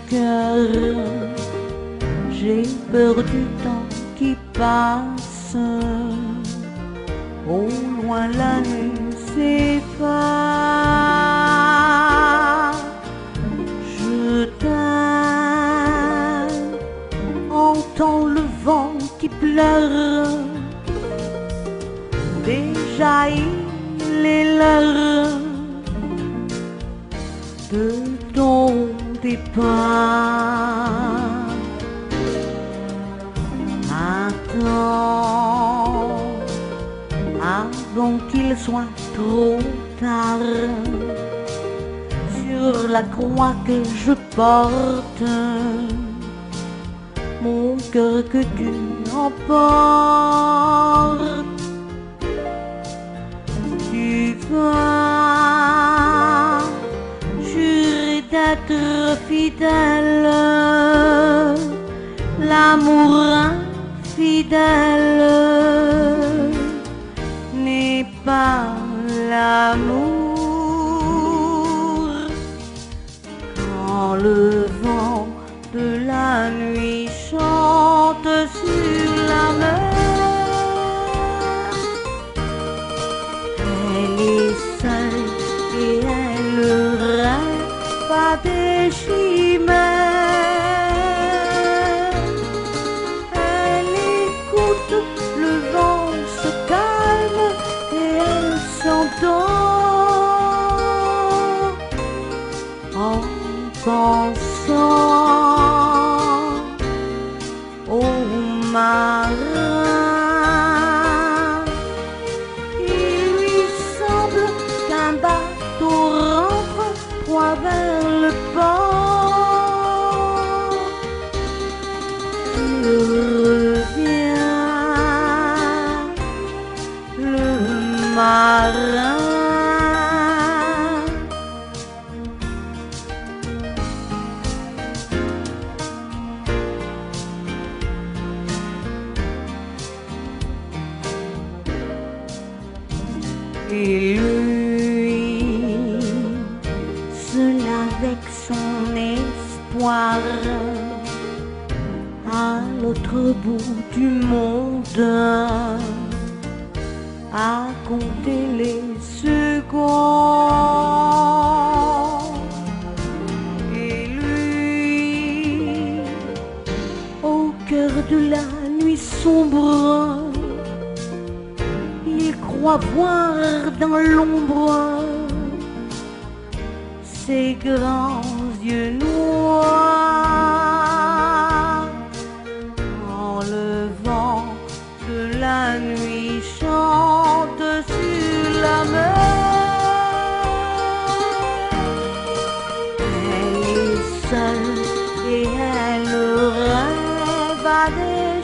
cœur. J'ai peur du temps qui passe, au loin la nuit s'efface. Je t'aime, entends le vent qui pleure, déjà il est l'heure de ton départ. Attends, avant qu'il soit trop tard, sur la croix que je porte, mon cœur que tu emportes. Tu vas jurer d'être fidèle, l'amour infidèle n'est pas l'amour. Quand le vent de la nuit chante sur la mer, elle est seule et elle rêve à des chimères. Elle écoute le vent se calme et elle s'endort en pensant au marin. Il lui semble qu'un bateau rentre droit vers le port. Il revient, le marin. Et lui, seul avec son espoir, à l'autre bout du monde, à compter les secondes. Et lui, au cœur de la nuit sombre, il croit voir dans l'ombre ses grands yeux noirs. Quand le vent de la nuit chante sur la mer, elle est seule et elle rêve à des